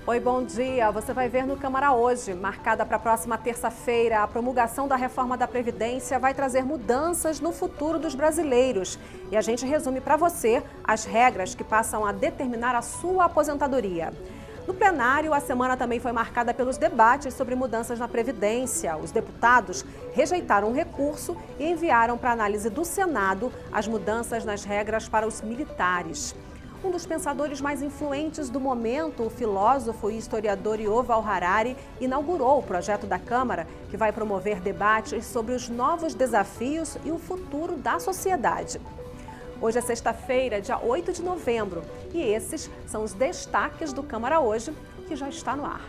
Oi, bom dia. Você vai ver no Câmara hoje, marcada para a próxima terça-feira, a promulgação da reforma da Previdência vai trazer mudanças no futuro dos brasileiros. E a gente resume para você as regras que passam a determinar a sua aposentadoria. No plenário, a semana também foi marcada pelos debates sobre mudanças na Previdência. Os deputados rejeitaram o recurso e enviaram para análise do Senado as mudanças nas regras para os militares. Um dos pensadores mais influentes do momento, o filósofo e historiador Yuval Harari, inaugurou o projeto da Câmara, que vai promover debates sobre os novos desafios e o futuro da sociedade. Hoje é sexta-feira, dia 8 de novembro, e esses são os destaques do Câmara Hoje, que já está no ar.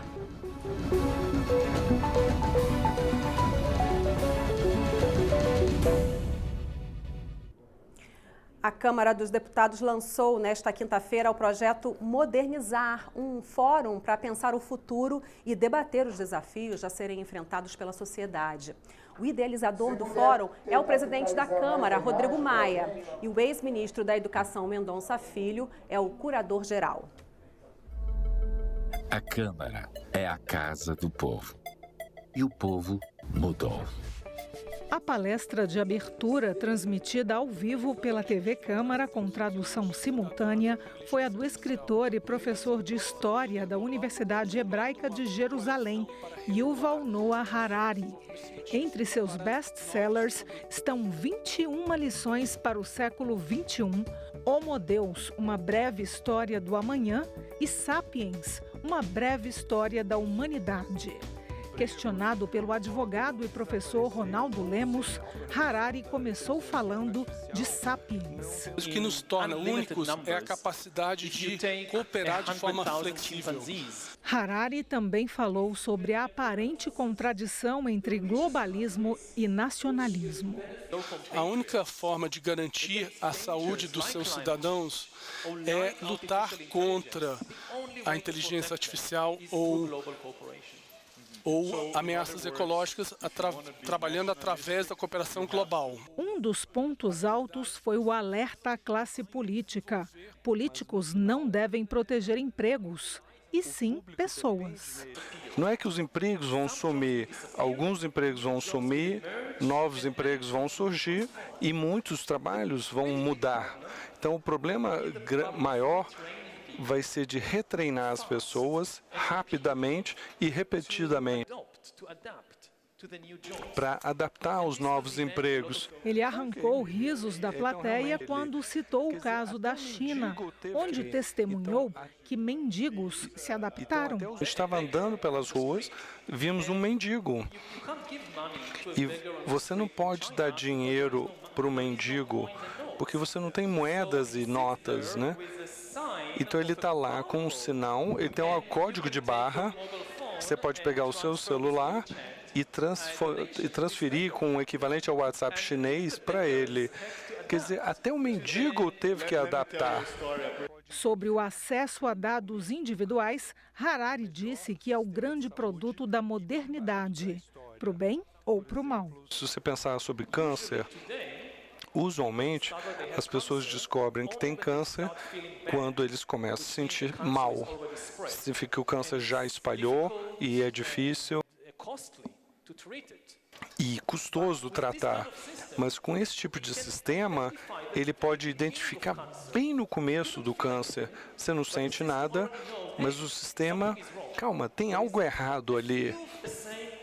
A Câmara dos Deputados lançou nesta quinta-feira o projeto Modernizar, um fórum para pensar o futuro e debater os desafios a serem enfrentados pela sociedade. O idealizador do fórum é o presidente da Câmara, Rodrigo Maia, e o ex-ministro da Educação, Mendonça Filho, é o curador-geral. A Câmara é a casa do povo. E o povo mudou. A palestra de abertura, transmitida ao vivo pela TV Câmara com tradução simultânea, foi a do escritor e professor de História da Universidade Hebraica de Jerusalém, Yuval Noah Harari. Entre seus best-sellers estão 21 lições para o século XXI, Homo Deus, uma breve história do amanhã, e Sapiens, uma breve história da humanidade. Questionado pelo advogado e professor Ronaldo Lemos, Harari começou falando de Sapiens. O que nos torna únicos é a capacidade de cooperar de forma flexível. Harari também falou sobre a aparente contradição entre globalismo e nacionalismo. A única forma de garantir a saúde dos seus cidadãos é lutar contra a inteligência artificial ou ameaças ecológicas trabalhando através da cooperação global. Um dos pontos altos foi o alerta à classe política. Políticos não devem proteger empregos, e sim pessoas. Não é que os empregos vão sumir, alguns empregos vão sumir, novos empregos vão surgir e muitos trabalhos vão mudar. Então o problema maior vai ser de retreinar as pessoas rapidamente e repetidamente para adaptar aos novos empregos. Ele arrancou risos da plateia quando citou o caso da China, onde testemunhou que mendigos se adaptaram. Eu estava andando pelas ruas, vimos um mendigo. E você não pode dar dinheiro para o mendigo, porque você não tem moedas e notas, né? Então ele está lá com um sinal, ele tem um código de barra, você pode pegar o seu celular e transferir com o equivalente ao WhatsApp chinês para ele. Quer dizer, até o mendigo teve que adaptar. Sobre o acesso a dados individuais, Harari disse que é o grande produto da modernidade, para o bem ou para o mal. Se você pensar sobre câncer, usualmente, as pessoas descobrem que tem câncer quando eles começam a se sentir mal. Significa que o câncer já espalhou e é difícil e custoso tratar. Mas com esse tipo de sistema, ele pode identificar bem no começo do câncer. Você não sente nada, mas o sistema, calma, tem algo errado ali.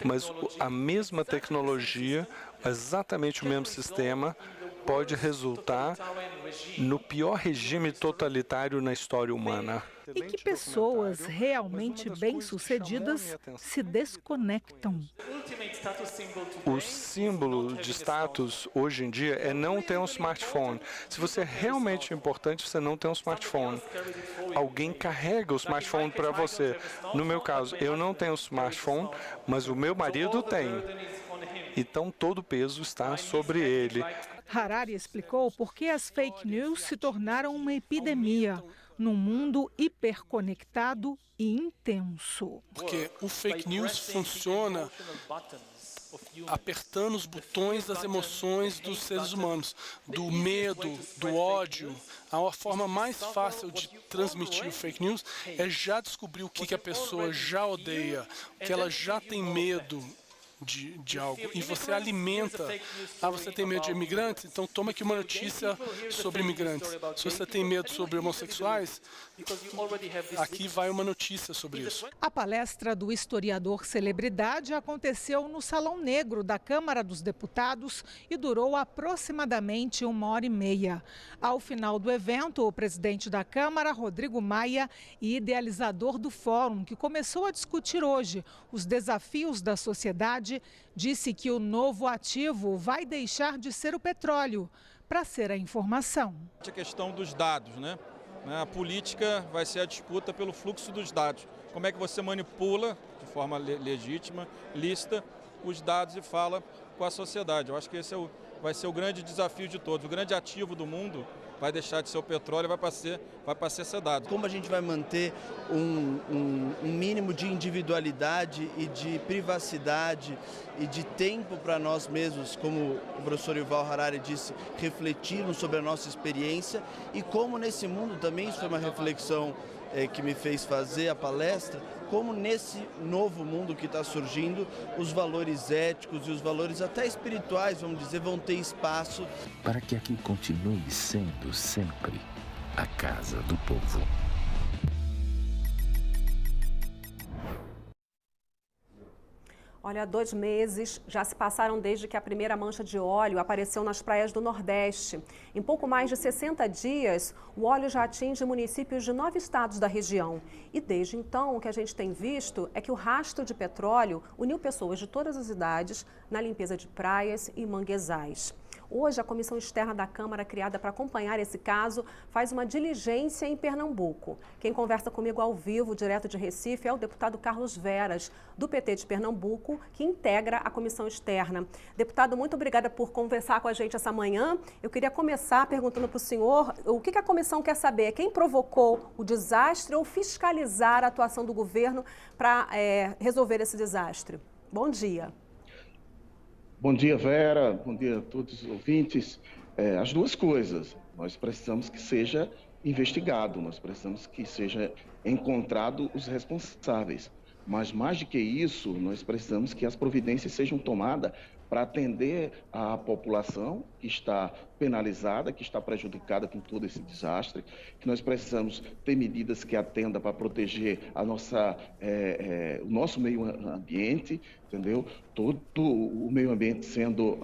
Mas a mesma tecnologia, exatamente o mesmo sistema, pode resultar no pior regime totalitário na história humana. E que pessoas realmente bem-sucedidas se desconectam. O símbolo de status hoje em dia é não ter um smartphone. Se você é realmente importante, você não tem um smartphone. Alguém carrega o smartphone para você. No meu caso, eu não tenho smartphone, mas o meu marido tem. Então todo o peso está sobre ele. Harari explicou por que as fake news se tornaram uma epidemia num mundo hiperconectado e intenso. Porque o fake news funciona apertando os botões das emoções dos seres humanos, do medo, do ódio. A forma mais fácil de transmitir o fake news é já descobrir o que a pessoa já odeia, o que ela já tem medo de algo, e você alimenta. Você tem medo de imigrantes? Então toma aqui uma notícia sobre imigrantes. Se você tem medo sobre homossexuais, aqui vai uma notícia sobre isso. A palestra do historiador celebridade aconteceu no Salão Negro da Câmara dos Deputados e durou aproximadamente 1h30. Ao final do evento, o presidente da Câmara, Rodrigo Maia, e idealizador do fórum, que começou a discutir hoje os desafios da sociedade, disse que o novo ativo vai deixar de ser o petróleo para ser a informação. A questão dos dados, né? A política vai ser a disputa pelo fluxo dos dados. Como é que você manipula, de forma legítima, lícita, os dados e fala com a sociedade. Eu acho que esse vai ser o grande desafio de todos. O grande ativo do mundo vai deixar de ser o petróleo e vai passar a ser dado. Como a gente vai manter um mínimo de individualidade e de privacidade e de tempo para nós mesmos, como o professor Yuval Harari disse, refletirmos sobre a nossa experiência, e como nesse mundo também, isso foi uma reflexão que me fez fazer a palestra, como nesse novo mundo que está surgindo, os valores éticos e os valores até espirituais, vamos dizer, vão ter espaço. Para que aqui continue sendo sempre a casa do povo. Olha, 2 meses já se passaram desde que a primeira mancha de óleo apareceu nas praias do Nordeste. Em pouco mais de 60 dias, o óleo já atinge municípios de 9 estados da região. E desde então, o que a gente tem visto é que o rastro de petróleo uniu pessoas de todas as idades na limpeza de praias e manguezais. Hoje, a comissão externa da Câmara, criada para acompanhar esse caso, faz uma diligência em Pernambuco. Quem conversa comigo ao vivo, direto de Recife, é o deputado Carlos Veras, do PT de Pernambuco, que integra a comissão externa. Deputado, muito obrigada por conversar com a gente essa manhã. Eu queria começar perguntando para o senhor o que a comissão quer saber. Quem provocou o desastre ou fiscalizar a atuação do governo para resolver esse desastre? Bom dia. Bom dia, Vera. Bom dia a todos os ouvintes. As duas coisas. Nós precisamos que seja investigado, nós precisamos que seja encontrado os responsáveis. Mas, mais do que isso, nós precisamos que as providências sejam tomadas para atender a população que está penalizada, que está prejudicada com todo esse desastre, que nós precisamos ter medidas que atendam para proteger a o nosso meio ambiente, entendeu? Todo o meio ambiente sendo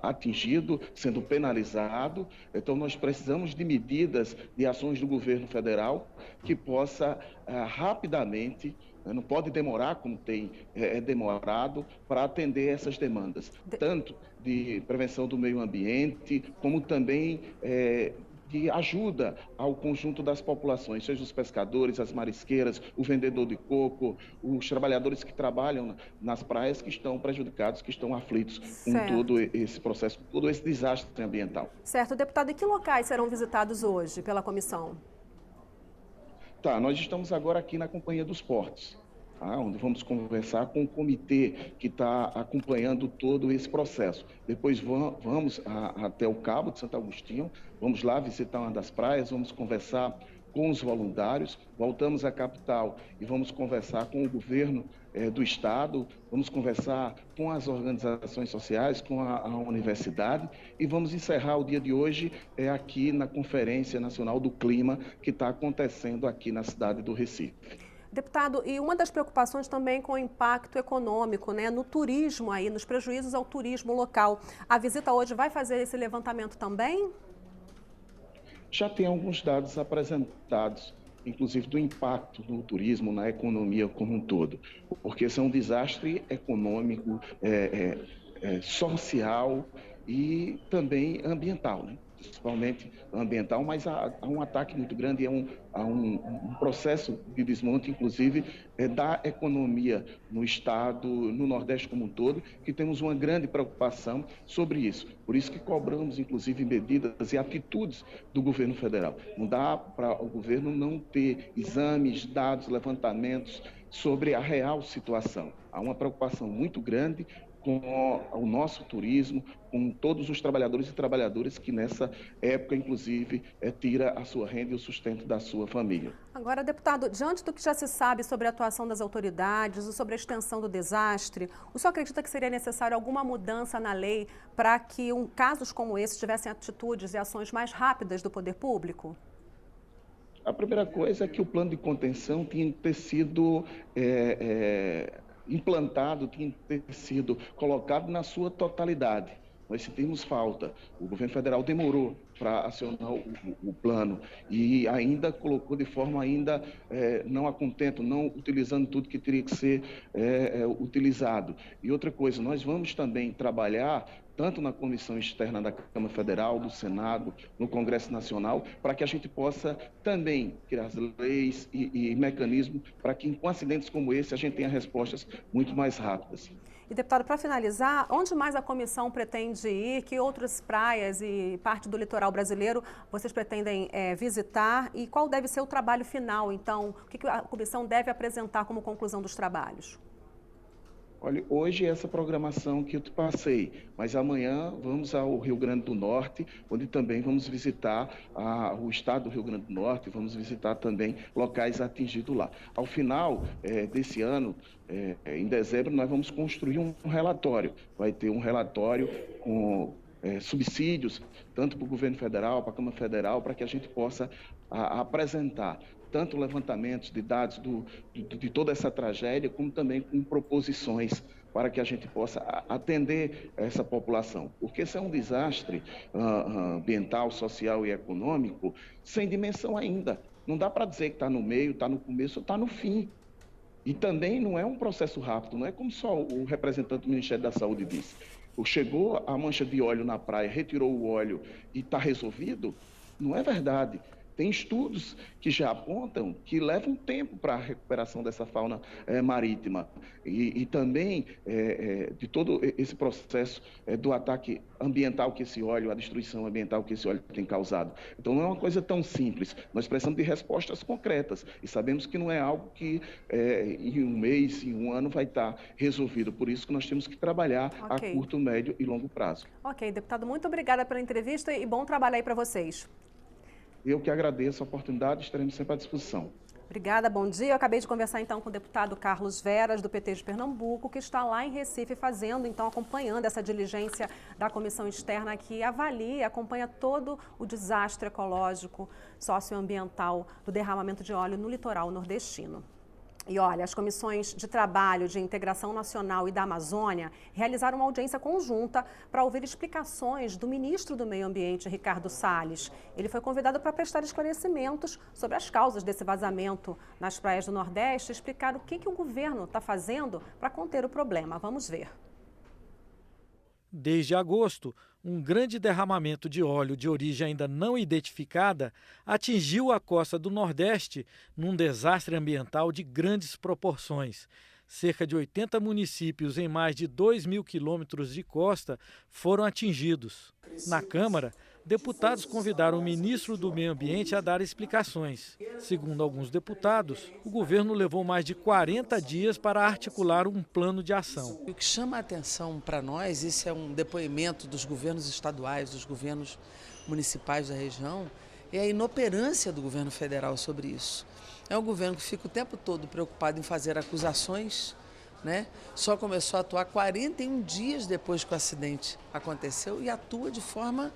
atingido, sendo penalizado. Então, nós precisamos de medidas, de ações do governo federal que possa rapidamente, não pode demorar como tem demorado, para atender essas demandas, tanto de prevenção do meio ambiente, como também de ajuda ao conjunto das populações, seja os pescadores, as marisqueiras, o vendedor de coco, os trabalhadores que trabalham nas praias, que estão prejudicados, que estão aflitos com todo esse processo, todo esse desastre ambiental. Certo. Deputado, e que locais serão visitados hoje pela comissão? Nós estamos agora aqui na Companhia dos Portos, onde vamos conversar com o comitê que está acompanhando todo esse processo. Depois vamos até o Cabo de Santo Agostinho, vamos lá visitar uma das praias, vamos conversar com os voluntários, voltamos à capital e vamos conversar com o governo do estado, vamos conversar com as organizações sociais, com a universidade, e vamos encerrar o dia de hoje aqui na Conferência Nacional do Clima, que está acontecendo aqui na cidade do Recife. Deputado, e uma das preocupações também com o impacto econômico, no turismo aí, nos prejuízos ao turismo local. A visita hoje vai fazer esse levantamento também? Já tem alguns dados apresentados, inclusive do impacto no turismo, na economia como um todo, porque esse é um desastre econômico, social e também ambiental, principalmente ambiental, mas há um ataque muito grande, há um processo de desmonte, inclusive, da economia no estado, no Nordeste como um todo, que temos uma grande preocupação sobre isso. Por isso que cobramos, inclusive, medidas e atitudes do governo federal. Não dá para o governo não ter exames, dados, levantamentos sobre a real situação. Há uma preocupação muito grande com o nosso turismo, com todos os trabalhadores e trabalhadoras que nessa época, inclusive, tira a sua renda e o sustento da sua família. Agora, deputado, diante do que já se sabe sobre a atuação das autoridades e sobre a extensão do desastre, o senhor acredita que seria necessário alguma mudança na lei para que casos como esse tivessem atitudes e ações mais rápidas do poder público? A primeira coisa é que o plano de contenção tinha que ter sido implantado, tinha que ter sido colocado na sua totalidade. Nós sentimos falta. O governo federal demorou para acionar o plano e ainda colocou de forma ainda não a contento, não utilizando tudo que teria que ser utilizado. E outra coisa, nós vamos também trabalhar tanto na Comissão Externa da Câmara Federal, do Senado, no Congresso Nacional, para que a gente possa também criar as leis e mecanismos para que, com acidentes como esse, a gente tenha respostas muito mais rápidas. E, deputado, para finalizar, onde mais a comissão pretende ir? Que outras praias e parte do litoral brasileiro vocês pretendem visitar? E qual deve ser o trabalho final, então? O que a comissão deve apresentar como conclusão dos trabalhos? Olha, hoje é essa programação que eu te passei, mas amanhã vamos ao Rio Grande do Norte, onde também vamos visitar o estado do Rio Grande do Norte, vamos visitar também locais atingidos lá. Ao final desse ano, em dezembro, nós vamos construir um relatório. Vai ter um relatório com subsídios, tanto para o governo federal, para a Câmara Federal, para que a gente possa apresentar tanto levantamentos de dados de toda essa tragédia, como também com proposições para que a gente possa atender essa população. Porque esse é um desastre ambiental, social e econômico sem dimensão ainda. Não dá para dizer que está no meio, está no começo ou está no fim. E também não é um processo rápido, não é como só o representante do Ministério da Saúde disse. Chegou a mancha de óleo na praia, retirou o óleo e está resolvido? Não é verdade. Tem estudos que já apontam que levam tempo para a recuperação dessa fauna marítima e também de todo esse processo do ataque ambiental que esse óleo, a destruição ambiental que esse óleo tem causado. Então não é uma coisa tão simples, nós precisamos de respostas concretas e sabemos que não é algo que em um mês, em um ano vai estar resolvido, por isso que nós temos que trabalhar a curto, médio e longo prazo. Ok, deputado, muito obrigada pela entrevista e bom trabalho aí para vocês. Eu que agradeço a oportunidade, estaremos sempre à disposição. Obrigada, bom dia. Eu acabei de conversar então com o deputado Carlos Veras, do PT de Pernambuco, que está lá em Recife acompanhando essa diligência da comissão externa que avalia, acompanha todo o desastre ecológico, socioambiental do derramamento de óleo no litoral nordestino. E olha, as comissões de trabalho de integração nacional e da Amazônia realizaram uma audiência conjunta para ouvir explicações do ministro do Meio Ambiente, Ricardo Salles. Ele foi convidado para prestar esclarecimentos sobre as causas desse vazamento nas praias do Nordeste e explicar o que o governo está fazendo para conter o problema. Vamos ver. Desde agosto, um grande derramamento de óleo de origem ainda não identificada atingiu a costa do Nordeste num desastre ambiental de grandes proporções. Cerca de 80 municípios em mais de 2.000 quilômetros de costa foram atingidos. Na Câmara, deputados convidaram o ministro do Meio Ambiente a dar explicações. Segundo alguns deputados, o governo levou mais de 40 dias para articular um plano de ação. O que chama a atenção para nós, isso é um depoimento dos governos estaduais, dos governos municipais da região, é a inoperância do governo federal sobre isso. É um governo que fica o tempo todo preocupado em fazer acusações, né? Só começou a atuar 41 dias depois que o acidente aconteceu e atua de forma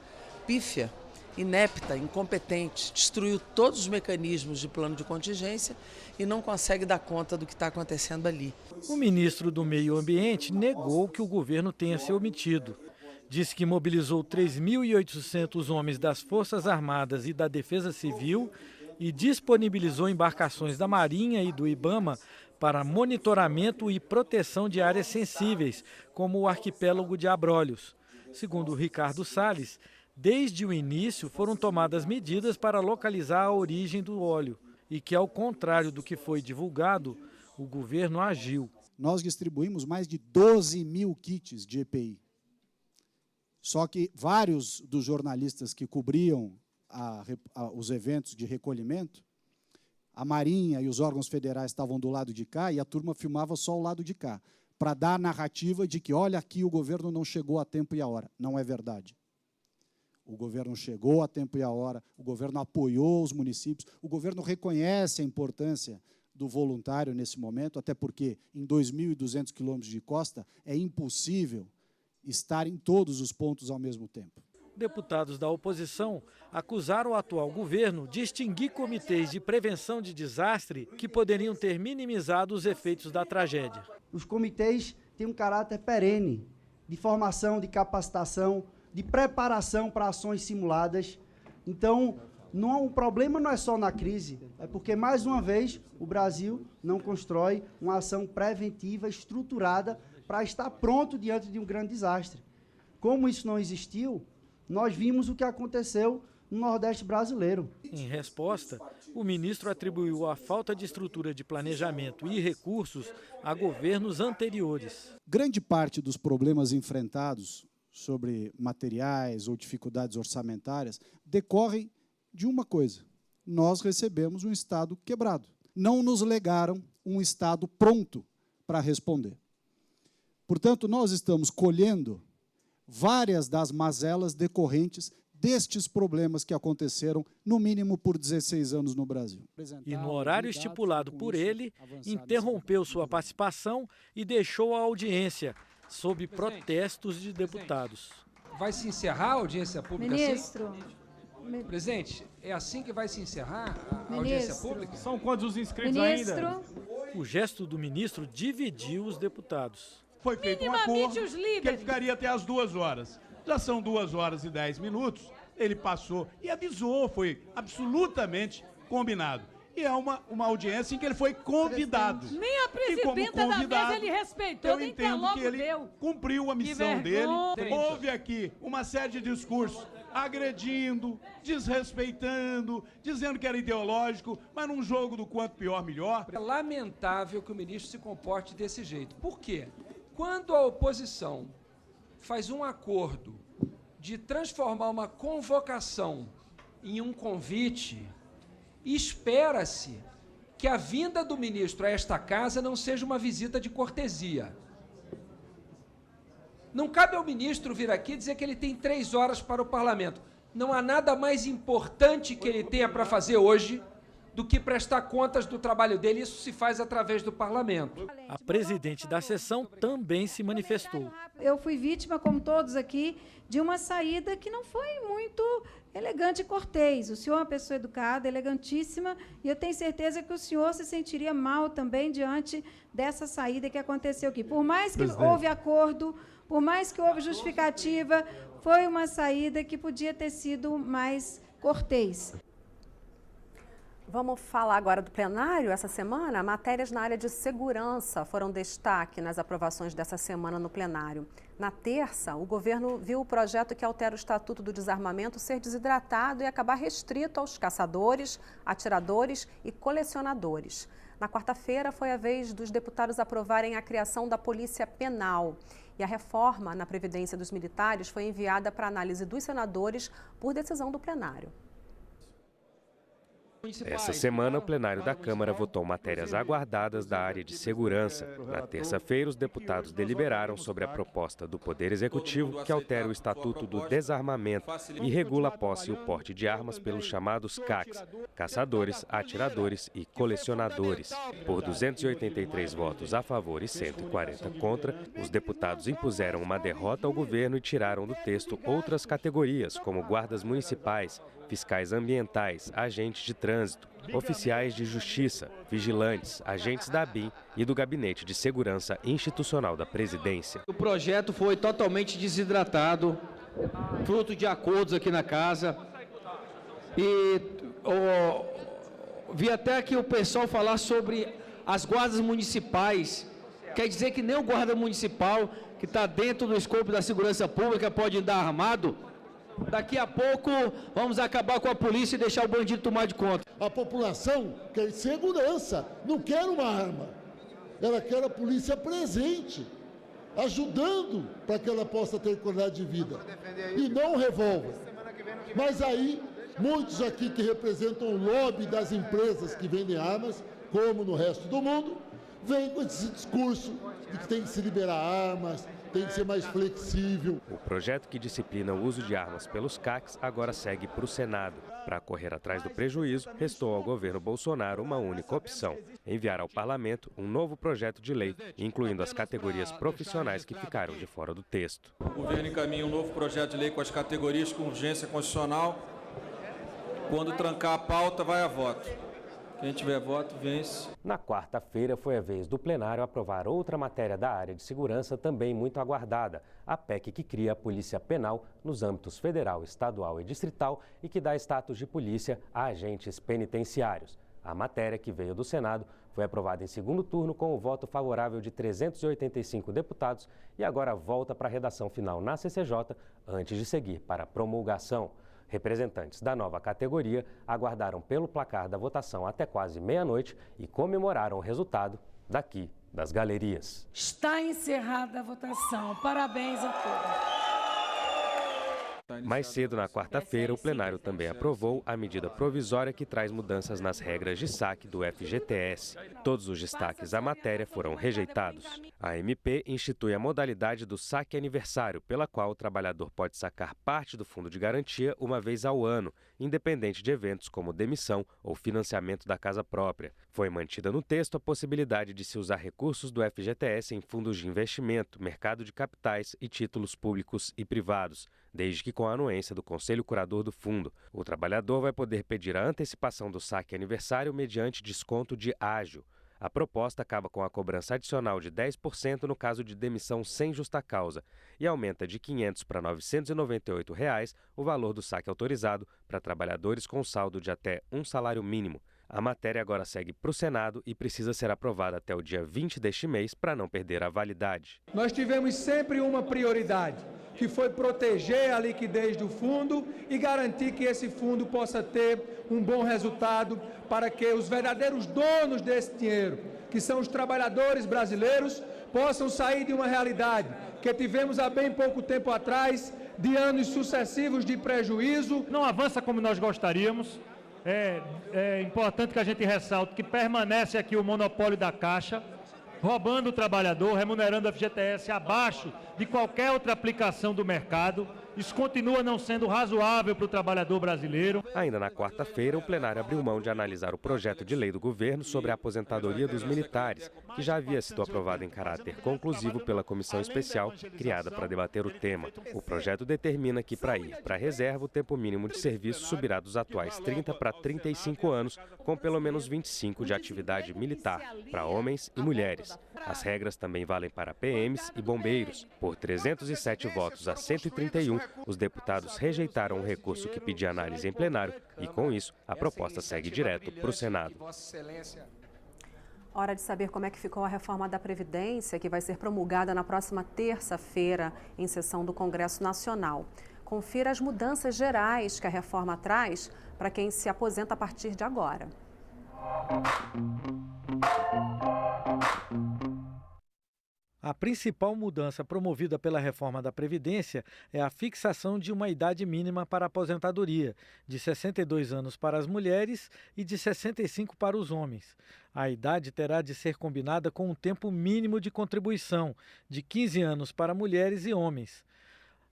pífia, inepta, incompetente, destruiu todos os mecanismos de plano de contingência e não consegue dar conta do que está acontecendo ali. O ministro do Meio Ambiente negou que o governo tenha se omitido. Disse que mobilizou 3.800 homens das Forças Armadas e da Defesa Civil e disponibilizou embarcações da Marinha e do IBAMA para monitoramento e proteção de áreas sensíveis, como o arquipélago de Abrolhos. Segundo Ricardo Salles, desde o início foram tomadas medidas para localizar a origem do óleo e que, ao contrário do que foi divulgado, o governo agiu. Nós distribuímos mais de 12.000 kits de EPI. Só que vários dos jornalistas que cobriam os eventos de recolhimento, a Marinha e os órgãos federais estavam do lado de cá e a turma filmava só o lado de cá. para dar a narrativa de que, olha, aqui o governo não chegou a tempo e a hora. Não é verdade. O governo chegou a tempo e a hora, o governo apoiou os municípios, o governo reconhece a importância do voluntário nesse momento, até porque em 2.200 quilômetros de costa é impossível estar em todos os pontos ao mesmo tempo. Deputados da oposição acusaram o atual governo de extinguir comitês de prevenção de desastre que poderiam ter minimizado os efeitos da tragédia. Os comitês têm um caráter perene, de formação, de capacitação, de preparação para ações simuladas. Então, o problema não é só na crise, é porque, mais uma vez, o Brasil não constrói uma ação preventiva estruturada para estar pronto diante de um grande desastre. Como isso não existiu, nós vimos o que aconteceu no Nordeste brasileiro. Em resposta, o ministro atribuiu a falta de estrutura de planejamento e recursos a governos anteriores. Grande parte dos problemas enfrentados sobre materiais ou dificuldades orçamentárias decorrem de uma coisa: nós recebemos um Estado quebrado. Não nos legaram um Estado pronto para responder. Portanto, nós estamos colhendo várias das mazelas decorrentes destes problemas que aconteceram, no mínimo, por 16 anos no Brasil. E no horário estipulado por ele, interrompeu sua participação e deixou a audiência, sob protestos de deputados. Vai se encerrar a audiência pública Ministro. assim? Presidente, é assim que vai se encerrar a audiência pública? São quantos os inscritos ainda? O gesto do ministro dividiu os deputados. Foi feito um acordo que ele ficaria até as 2 horas. Já são 2 horas e 10 minutos, ele passou e avisou, foi absolutamente combinado. E é uma audiência em que ele foi convidado. Nem a presidenta da mesa ele respeitou, eu entendo que ele cumpriu a missão dele. Houve aqui uma série de discursos agredindo, desrespeitando, dizendo que era ideológico, mas num jogo do quanto pior, melhor. É lamentável que o ministro se comporte desse jeito. Por quê? Quando a oposição faz um acordo de transformar uma convocação em um convite, espera-se que a vinda do ministro a esta casa não seja uma visita de cortesia. Não cabe ao ministro vir aqui dizer que ele tem 3 horas para o parlamento. Não há nada mais importante que ele tenha para fazer hoje do que prestar contas do trabalho dele. Isso se faz através do parlamento. A presidente da sessão também se manifestou. Eu fui vítima, como todos aqui, de uma saída que não foi muito elegante e cortês. O senhor é uma pessoa educada, elegantíssima, e eu tenho certeza que o senhor se sentiria mal também diante dessa saída que aconteceu aqui. Por mais que houve acordo, por mais que houve justificativa, foi uma saída que podia ter sido mais cortês. Vamos falar agora do plenário. Essa semana, matérias na área de segurança foram destaque nas aprovações dessa semana no plenário. Na terça, o governo viu o projeto que altera o Estatuto do Desarmamento ser desidratado e acabar restrito aos caçadores, atiradores e colecionadores. Na quarta-feira, foi a vez dos deputados aprovarem a criação da Polícia Penal. E a reforma na Previdência dos Militares foi enviada para análise dos senadores por decisão do plenário. Essa semana, o plenário da Câmara votou matérias aguardadas da área de segurança. Na terça-feira, os deputados deliberaram sobre a proposta do Poder Executivo que altera o Estatuto do Desarmamento e regula a posse e o porte de armas pelos chamados CACs, caçadores, atiradores e colecionadores. Por 283 votos a favor e 140 contra, os deputados impuseram uma derrota ao governo e tiraram do texto outras categorias, como guardas municipais, fiscais ambientais, agentes de trânsito, oficiais de justiça, vigilantes, agentes da ABIN e do Gabinete de Segurança Institucional da Presidência. O projeto foi totalmente desidratado, fruto de acordos aqui na casa. E vi até aqui o pessoal falar sobre as guardas municipais. Quer dizer que nem o guarda municipal, que está dentro do escopo da segurança pública, pode andar armado? Daqui a pouco vamos acabar com a polícia e deixar o bandido tomar de conta. A população quer segurança, não quer uma arma. Ela quer a polícia presente, ajudando para que ela possa ter qualidade de vida. E não um revólver. Mas aí, muitos aqui que representam o lobby das empresas que vendem armas, como no resto do mundo, vem com esse discurso de que tem que se liberar armas, tem que ser mais flexível. O projeto que disciplina o uso de armas pelos CACs agora segue para o Senado. Para correr atrás do prejuízo, restou ao governo Bolsonaro uma única opção: enviar ao parlamento um novo projeto de lei, incluindo as categorias profissionais que ficaram de fora do texto. O governo encaminha um novo projeto de lei com as categorias com urgência constitucional. Quando trancar a pauta, vai a voto. Quem tiver voto, vence. Na quarta-feira foi a vez do plenário aprovar outra matéria da área de segurança também muito aguardada, a PEC que cria a Polícia Penal nos âmbitos federal, estadual e distrital e que dá status de polícia a agentes penitenciários. A matéria, que veio do Senado, foi aprovada em segundo turno com o voto favorável de 385 deputados e agora volta para a redação final na CCJ antes de seguir para a promulgação. Representantes da nova categoria aguardaram pelo placar da votação até quase meia-noite e comemoraram o resultado daqui das galerias. Está encerrada a votação. Parabéns a todos. Mais cedo, na quarta-feira, o plenário também aprovou a medida provisória que traz mudanças nas regras de saque do FGTS. Todos os destaques à matéria foram rejeitados. A MP institui a modalidade do saque aniversário, pela qual o trabalhador pode sacar parte do fundo de garantia uma vez ao ano, independente de eventos como demissão ou financiamento da casa própria. Foi mantida no texto a possibilidade de se usar recursos do FGTS em fundos de investimento, mercado de capitais e títulos públicos e privados, desde que com a anuência do Conselho Curador do Fundo. O trabalhador vai poder pedir a antecipação do saque aniversário mediante desconto de ágio. A proposta acaba com a cobrança adicional de 10% no caso de demissão sem justa causa e aumenta de R$ 500 para R$ 998 o valor do saque autorizado para trabalhadores com saldo de até um salário mínimo. A matéria agora segue para o Senado e precisa ser aprovada até o dia 20 deste mês para não perder a validade. Nós tivemos sempre uma prioridade, que foi proteger a liquidez do fundo e garantir que esse fundo possa ter um bom resultado para que os verdadeiros donos desse dinheiro, que são os trabalhadores brasileiros, possam sair de uma realidade que tivemos há bem pouco tempo atrás, de anos sucessivos de prejuízo. Não avança como nós gostaríamos. É importante que a gente ressalte que permanece aqui o monopólio da Caixa, roubando o trabalhador, remunerando a FGTS abaixo de qualquer outra aplicação do mercado. Isso continua não sendo razoável para o trabalhador brasileiro. Ainda na quarta-feira, o plenário abriu mão de analisar o projeto de lei do governo sobre a aposentadoria dos militares, que já havia sido aprovado em caráter conclusivo pela comissão especial criada para debater o tema. O projeto determina que, para ir para a reserva, o tempo mínimo de serviço subirá dos atuais 30 para 35 anos, com pelo menos 25 de atividade militar, para homens e mulheres. As regras também valem para PMs e bombeiros. Por 307 votos a 131, os deputados rejeitaram o recurso que pedia análise em plenário e, com isso, a proposta segue direto para o Senado. Hora de saber como é que ficou a reforma da Previdência, que vai ser promulgada na próxima terça-feira, em sessão do Congresso Nacional. Confira as mudanças gerais que a reforma traz para quem se aposenta a partir de agora. A principal mudança promovida pela reforma da Previdência é a fixação de uma idade mínima para a aposentadoria, de 62 anos para as mulheres e de 65 para os homens. A idade terá de ser combinada com um tempo mínimo de contribuição, de 15 anos para mulheres e homens.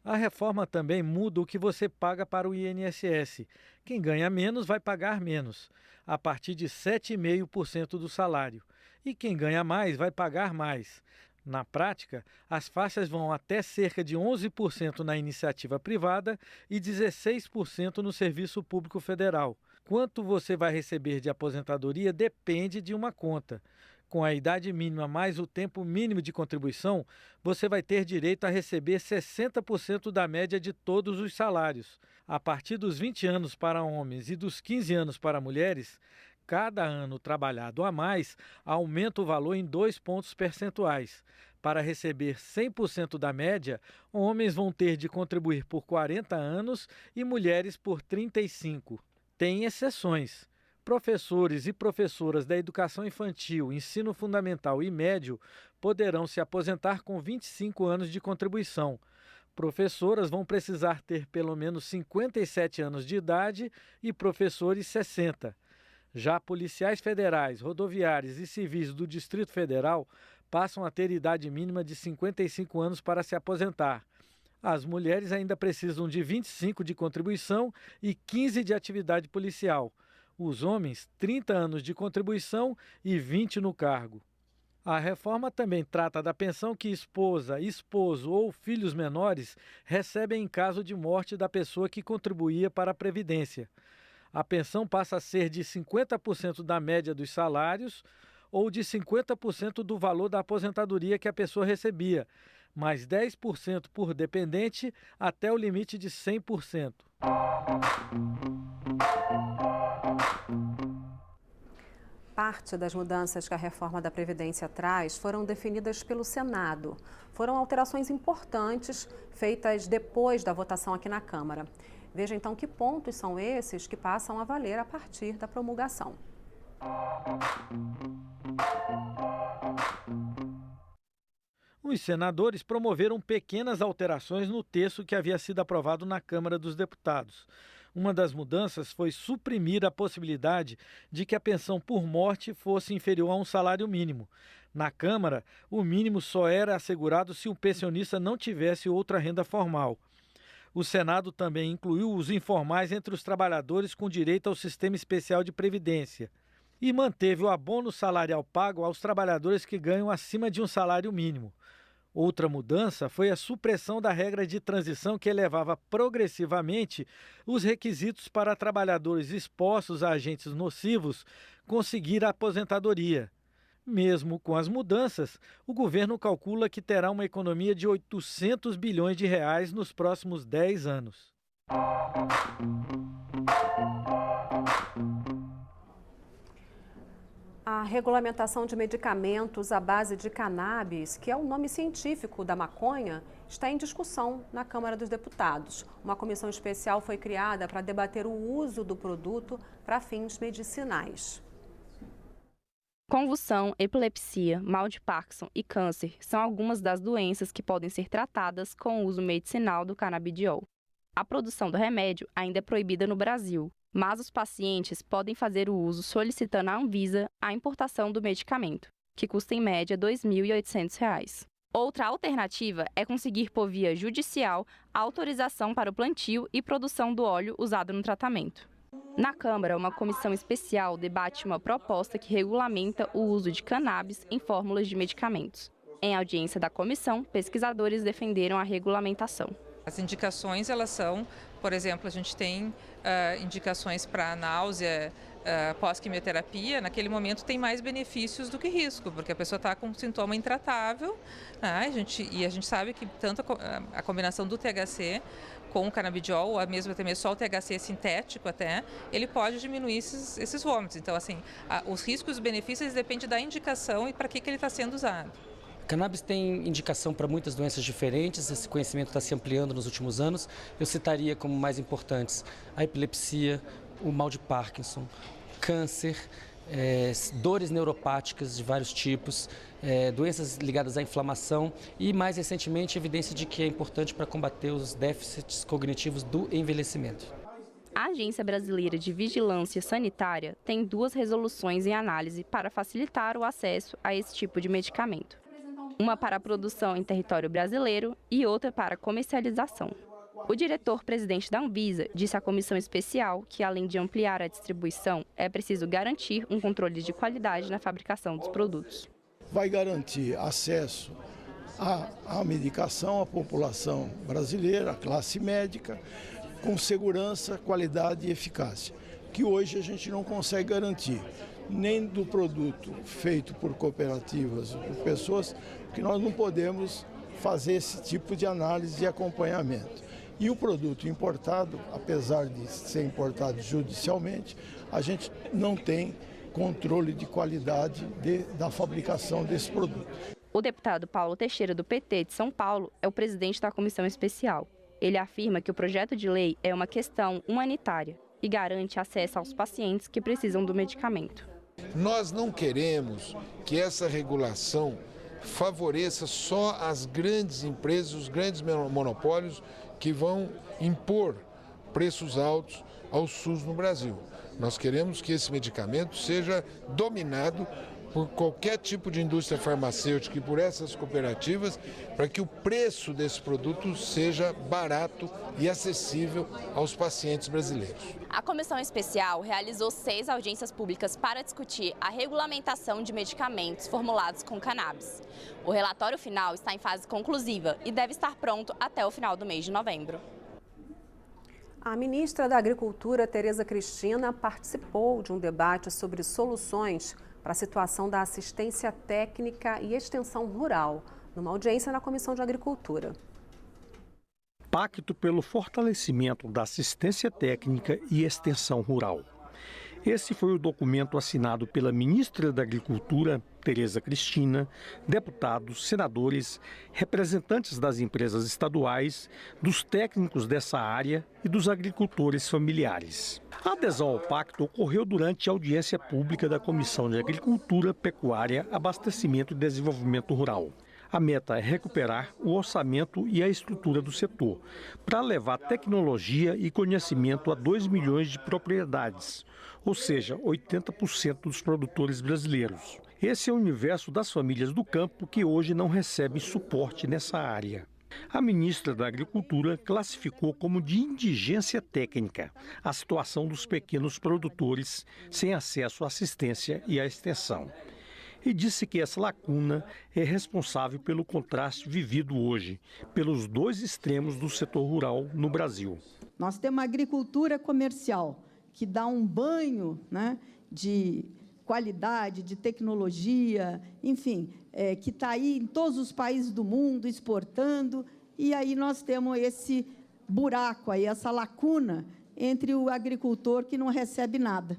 A reforma também muda o que você paga para o INSS. Quem ganha menos vai pagar menos, a partir de 7,5% do salário. E quem ganha mais vai pagar mais. Na prática, as faixas vão até cerca de 11% na iniciativa privada e 16% no serviço público federal. Quanto você vai receber de aposentadoria depende de uma conta. Com a idade mínima mais o tempo mínimo de contribuição, você vai ter direito a receber 60% da média de todos os salários. A partir dos 20 anos para homens e dos 15 anos para mulheres, cada ano trabalhado a mais aumenta o valor em 2 pontos percentuais. Para receber 100% da média, homens vão ter de contribuir por 40 anos e mulheres por 35. Tem exceções. Professores e professoras da educação infantil, ensino fundamental e médio poderão se aposentar com 25 anos de contribuição. Professoras vão precisar ter pelo menos 57 anos de idade e professores 60. Já policiais federais, rodoviários e civis do Distrito Federal passam a ter idade mínima de 55 anos para se aposentar. As mulheres ainda precisam de 25 de contribuição e 15 de atividade policial. Os homens, 30 anos de contribuição e 20 no cargo. A reforma também trata da pensão que esposa, esposo ou filhos menores recebem em caso de morte da pessoa que contribuía para a Previdência. A pensão passa a ser de 50% da média dos salários ou de 50% do valor da aposentadoria que a pessoa recebia, mais 10% por dependente até o limite de 100%. Parte das mudanças que a reforma da Previdência traz foram definidas pelo Senado. Foram alterações importantes feitas depois da votação aqui na Câmara. Veja então que pontos são esses que passam a valer a partir da promulgação. Os senadores promoveram pequenas alterações no texto que havia sido aprovado na Câmara dos Deputados. Uma das mudanças foi suprimir a possibilidade de que a pensão por morte fosse inferior a um salário mínimo. Na Câmara, o mínimo só era assegurado se o pensionista não tivesse outra renda formal. O Senado também incluiu os informais entre os trabalhadores com direito ao Sistema Especial de Previdência e manteve o abono salarial pago aos trabalhadores que ganham acima de um salário mínimo. Outra mudança foi a supressão da regra de transição que elevava progressivamente os requisitos para trabalhadores expostos a agentes nocivos conseguir a aposentadoria. Mesmo com as mudanças, o governo calcula que terá uma economia de 800 bilhões de reais nos próximos 10 anos. A regulamentação de medicamentos à base de cannabis, que é o nome científico da maconha, está em discussão na Câmara dos Deputados. Uma comissão especial foi criada para debater o uso do produto para fins medicinais. Convulsão, epilepsia, mal de Parkinson e câncer são algumas das doenças que podem ser tratadas com o uso medicinal do canabidiol. A produção do remédio ainda é proibida no Brasil, mas os pacientes podem fazer o uso solicitando à Anvisa a importação do medicamento, que custa em média R$ 2.800. Outra alternativa é conseguir por via judicial a autorização para o plantio e produção do óleo usado no tratamento. Na Câmara, uma comissão especial debate uma proposta que regulamenta o uso de cannabis em fórmulas de medicamentos. Em audiência da comissão, pesquisadores defenderam a regulamentação. As indicações, elas são, por exemplo, a gente tem indicações para náusea pós-quimioterapia. Naquele momento tem mais benefícios do que risco, porque a pessoa está com um sintoma intratável, né? E a gente sabe que tanto a combinação do THC com o canabidiol, ou mesmo até mesmo só o THC sintético até, ele pode diminuir esses vômitos. Então, assim, os riscos e os benefícios dependem da indicação e para que ele está sendo usado. A cannabis tem indicação para muitas doenças diferentes, esse conhecimento está se ampliando nos últimos anos. Eu citaria como mais importantes a epilepsia, o mal de Parkinson, câncer, dores neuropáticas de vários tipos, doenças ligadas à inflamação e, mais recentemente, a evidência de que é importante para combater os déficits cognitivos do envelhecimento. A Agência Brasileira de Vigilância Sanitária tem 2 resoluções em análise para facilitar o acesso a esse tipo de medicamento. Uma para a produção em território brasileiro e outra para comercialização. O diretor-presidente da Anvisa disse à comissão especial que, além de ampliar a distribuição, é preciso garantir um controle de qualidade na fabricação dos produtos. Vai garantir acesso à medicação à população brasileira, à classe médica, com segurança, qualidade e eficácia, que hoje a gente não consegue garantir, nem do produto feito por cooperativas, por pessoas, porque nós não podemos fazer esse tipo de análise e acompanhamento. E o produto importado, apesar de ser importado judicialmente, a gente não tem controle de qualidade da fabricação desse produto. O deputado Paulo Teixeira, do PT de São Paulo, é o presidente da comissão especial. Ele afirma que o projeto de lei é uma questão humanitária e garante acesso aos pacientes que precisam do medicamento. Nós não queremos que essa regulação favoreça só as grandes empresas, os grandes monopólios que vão impor preços altos ao SUS no Brasil. Nós queremos que esse medicamento seja dominado por qualquer tipo de indústria farmacêutica e por essas cooperativas, para que o preço desse produto seja barato e acessível aos pacientes brasileiros. A comissão especial realizou 6 audiências públicas para discutir a regulamentação de medicamentos formulados com cannabis. O relatório final está em fase conclusiva e deve estar pronto até o final do mês de novembro. A ministra da Agricultura, Tereza Cristina, participou de um debate sobre soluções para a situação da assistência técnica e extensão rural, numa audiência na Comissão de Agricultura. Pacto pelo fortalecimento da assistência técnica e extensão rural. Esse foi o documento assinado pela ministra da Agricultura, Tereza Cristina, deputados, senadores, representantes das empresas estaduais, dos técnicos dessa área e dos agricultores familiares. A adesão ao pacto ocorreu durante a audiência pública da Comissão de Agricultura, Pecuária, Abastecimento e Desenvolvimento Rural. A meta é recuperar o orçamento e a estrutura do setor, para levar tecnologia e conhecimento a 2 milhões de propriedades, ou seja, 80% dos produtores brasileiros. Esse é o universo das famílias do campo que hoje não recebem suporte nessa área. A ministra da Agricultura classificou como de indigência técnica a situação dos pequenos produtores sem acesso à assistência e à extensão. E disse que essa lacuna é responsável pelo contraste vivido hoje, pelos 2 extremos do setor rural no Brasil. Nós temos uma agricultura comercial que dá um banho, né, de qualidade, de tecnologia, enfim, que está aí em todos os países do mundo exportando, e aí nós temos esse buraco, aí, essa lacuna entre o agricultor que não recebe nada,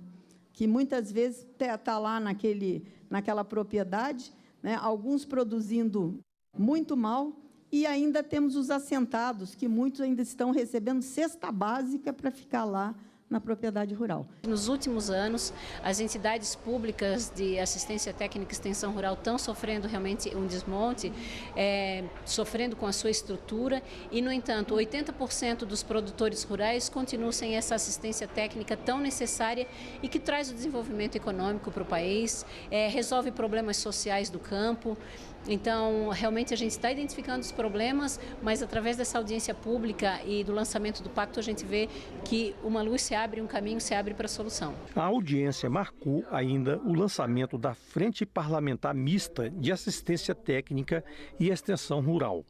que muitas vezes está lá naquela propriedade, né, alguns produzindo muito mal, e ainda temos os assentados, que muitos ainda estão recebendo cesta básica para ficar lá na propriedade rural. Nos últimos anos, as entidades públicas de assistência técnica e extensão rural estão sofrendo realmente um desmonte, sofrendo com a sua estrutura e, no entanto, 80% dos produtores rurais continuam sem essa assistência técnica tão necessária e que traz o desenvolvimento econômico para o país, resolve problemas sociais do campo. Então, realmente a gente está identificando os problemas, mas através dessa audiência pública e do lançamento do pacto, a gente vê que uma luz se abre, um caminho se abre para a solução. A audiência marcou ainda o lançamento da Frente Parlamentar Mista de Assistência Técnica e Extensão Rural.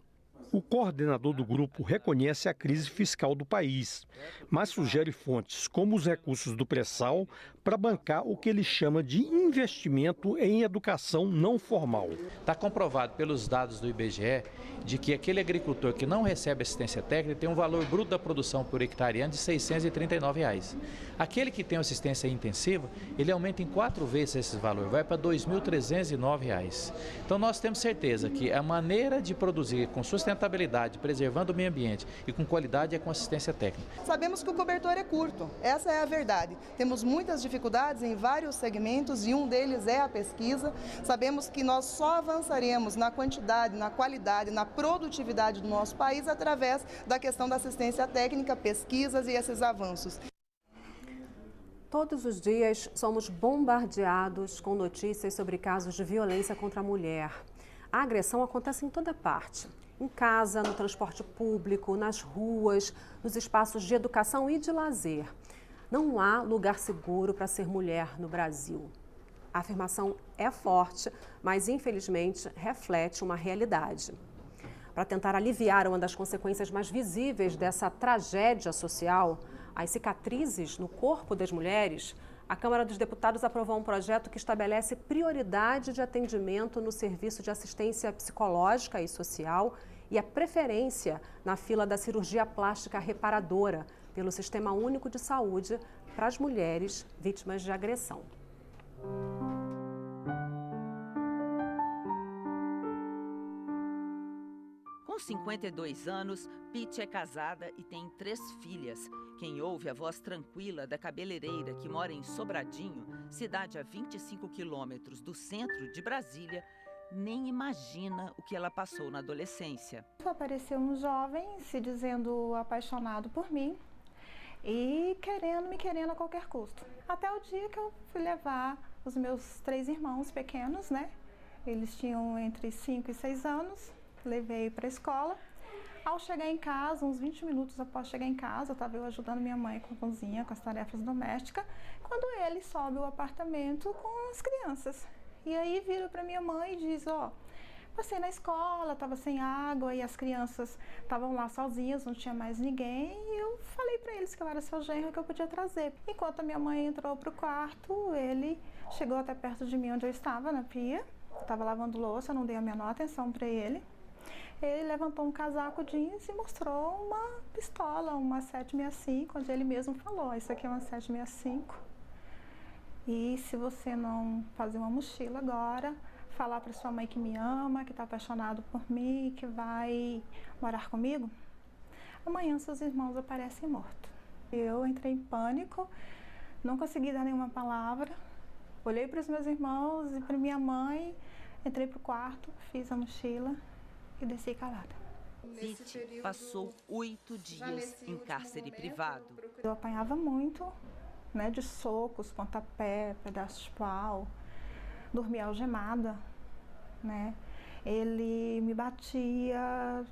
O coordenador do grupo reconhece a crise fiscal do país, mas sugere fontes como os recursos do pré-sal para bancar o que ele chama de investimento em educação não formal. Está comprovado pelos dados do IBGE de que aquele agricultor que não recebe assistência técnica tem um valor bruto da produção por hectare ano de R$ 639. Aquele que tem assistência intensiva, ele aumenta em 4 vezes esse valor, vai para R$ 2.309. Então nós temos certeza que a maneira de produzir com sustentabilidade, preservando o meio ambiente e com qualidade é com assistência técnica. Sabemos que o cobertor é curto, essa é a verdade. Temos muitas dificuldades em vários segmentos e um deles é a pesquisa. Sabemos que nós só avançaremos na quantidade, na qualidade, na produtividade do nosso país através da questão da assistência técnica, pesquisas e esses avanços. Todos os dias somos bombardeados com notícias sobre casos de violência contra a mulher. A agressão acontece em toda parte. Em casa, no transporte público, nas ruas, nos espaços de educação e de lazer. Não há lugar seguro para ser mulher no Brasil. A afirmação é forte, mas infelizmente reflete uma realidade. Para tentar aliviar uma das consequências mais visíveis dessa tragédia social, as cicatrizes no corpo das mulheres, a Câmara dos Deputados aprovou um projeto que estabelece prioridade de atendimento no serviço de assistência psicológica e social e a preferência na fila da cirurgia plástica reparadora pelo Sistema Único de Saúde para as mulheres vítimas de agressão. Com 52 anos, Pete é casada e tem 3 filhas. Quem ouve a voz tranquila da cabeleireira que mora em Sobradinho, cidade a 25 quilômetros do centro de Brasília, nem imagina o que ela passou na adolescência. Apareceu um jovem se dizendo apaixonado por mim. e me querendo a qualquer custo. Até o dia que eu fui levar os meus 3 irmãos pequenos, né? Eles tinham entre 5 e 6 anos, levei para a escola. Ao chegar em casa, uns 20 minutos após chegar em casa, estava eu ajudando minha mãe com a cozinha, com as tarefas domésticas, quando ele sobe o apartamento com as crianças. E aí vira para minha mãe e diz, passei na escola, estava sem água e as crianças estavam lá sozinhas, não tinha mais ninguém. E eu falei para eles que eu era seu genro, que eu podia trazer. Enquanto a minha mãe entrou para o quarto, ele chegou até perto de mim onde eu estava, na pia. Estava lavando louça, não dei a menor atenção para ele. Ele levantou um casaco jeans e mostrou uma pistola, uma 765, onde ele mesmo falou, isso aqui é uma 765. E se você não fazer uma mochila agora, falar para sua mãe que me ama, que está apaixonado por mim, que vai morar comigo, amanhã seus irmãos aparecem mortos. Eu entrei em pânico, não consegui dar nenhuma palavra, olhei para os meus irmãos e para minha mãe, entrei para o quarto, fiz a mochila e desci calada. Pete passou 8 dias em cárcere privado. Eu apanhava muito, né, de socos, pontapé, pedaços de pau, dormia algemada, né? Ele me batia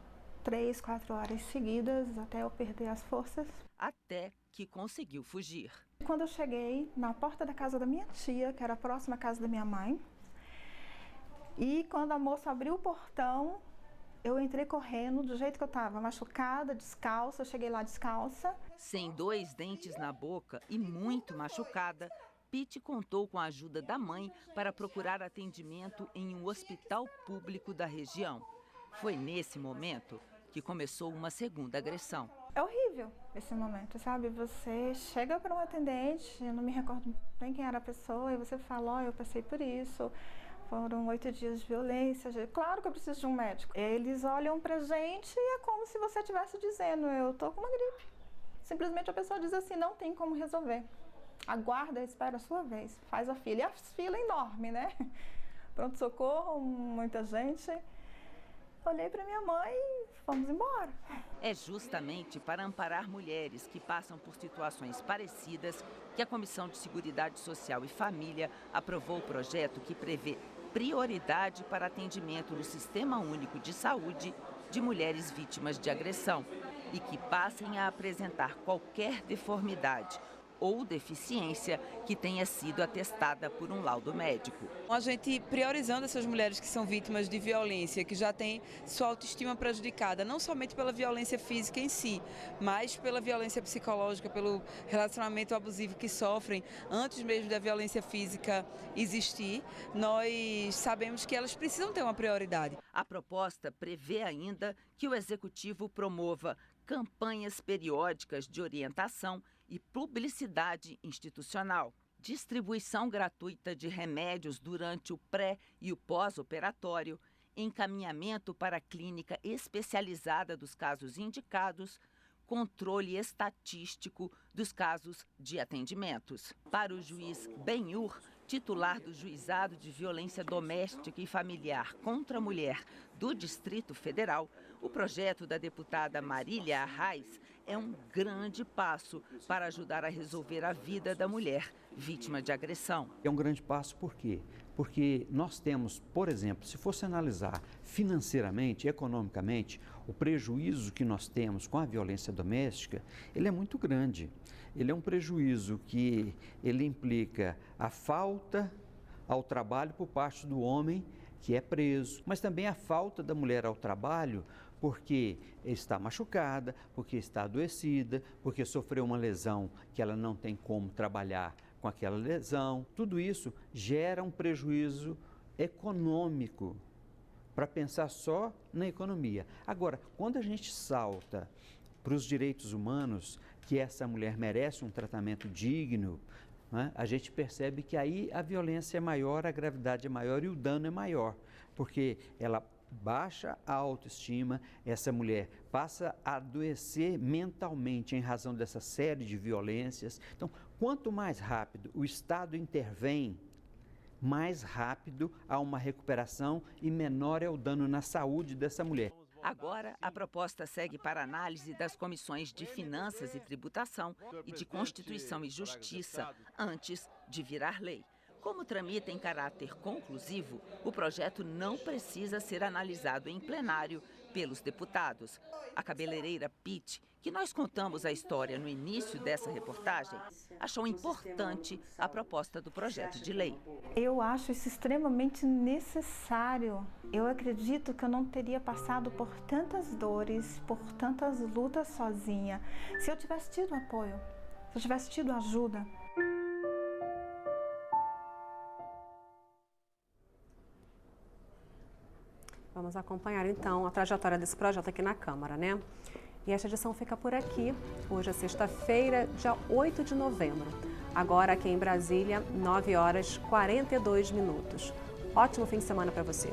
3, 4 horas seguidas até eu perder as forças. Até que conseguiu fugir. Quando eu cheguei na porta da casa da minha tia, que era próxima à casa da minha mãe, e quando a moça abriu o portão, eu entrei correndo do jeito que eu estava, machucada, descalça, eu cheguei lá descalça. Sem 2 dentes na boca e muito machucada, Pete contou com a ajuda da mãe para procurar atendimento em um hospital público da região. Foi nesse momento que começou uma segunda agressão. É horrível esse momento, sabe? Você chega para um atendente, eu não me recordo bem quem era a pessoa, e você fala, eu passei por isso. Foram 8 dias de violência, claro que eu preciso de um médico. Eles olham pra gente e é como se você estivesse dizendo, eu tô com uma gripe. Simplesmente a pessoa diz assim, não tem como resolver. Aguarda, espera a sua vez, faz a fila. E a fila é enorme, né? Pronto-socorro, muita gente. Olhei pra minha mãe e fomos embora. É justamente para amparar mulheres que passam por situações parecidas que a Comissão de Seguridade Social e Família aprovou o projeto que prevê prioridade para atendimento no Sistema Único de Saúde de mulheres vítimas de agressão e que passem a apresentar qualquer deformidade ou deficiência que tenha sido atestada por um laudo médico. A gente priorizando essas mulheres que são vítimas de violência, que já têm sua autoestima prejudicada, não somente pela violência física em si, mas pela violência psicológica, pelo relacionamento abusivo que sofrem antes mesmo da violência física existir, nós sabemos que elas precisam ter uma prioridade. A proposta prevê ainda que o Executivo promova campanhas periódicas de orientação e publicidade institucional, distribuição gratuita de remédios durante o pré e o pós-operatório, encaminhamento para a clínica especializada dos casos indicados, controle estatístico dos casos de atendimentos. Para o juiz Benhur, titular do Juizado de Violência Doméstica e Familiar contra a Mulher do Distrito Federal, o projeto da deputada Marília Arraes é um grande passo para ajudar a resolver a vida da mulher vítima de agressão. É um grande passo por quê? Porque nós temos, por exemplo, se fosse analisar financeiramente, economicamente, o prejuízo que nós temos com a violência doméstica, ele é muito grande. Ele é um prejuízo que ele implica a falta ao trabalho por parte do homem que é preso, mas também a falta da mulher ao trabalho porque está machucada, porque está adoecida, porque sofreu uma lesão que ela não tem como trabalhar com aquela lesão. Tudo isso gera um prejuízo econômico, para pensar só na economia. Agora, quando a gente salta para os direitos humanos, que essa mulher merece um tratamento digno, né, a gente percebe que aí a violência é maior, a gravidade é maior e o dano é maior, porque ela baixa a autoestima, essa mulher passa a adoecer mentalmente em razão dessa série de violências. Então, quanto mais rápido o Estado intervém, mais rápido há uma recuperação e menor é o dano na saúde dessa mulher. Agora, a proposta segue para análise das comissões de Finanças e Tributação e de Constituição e Justiça, antes de virar lei. Como tramita em caráter conclusivo, o projeto não precisa ser analisado em plenário pelos deputados. A cabeleireira Pitt, que nós contamos a história no início dessa reportagem, achou importante a proposta do projeto de lei. Eu acho isso extremamente necessário. Eu acredito que eu não teria passado por tantas dores, por tantas lutas sozinha, se eu tivesse tido apoio, se eu tivesse tido ajuda. Vamos acompanhar, então, a trajetória desse projeto aqui na Câmara, né? E esta edição fica por aqui. Hoje é sexta-feira, dia 8 de novembro. Agora, aqui em Brasília, 9h42. Ótimo fim de semana para você.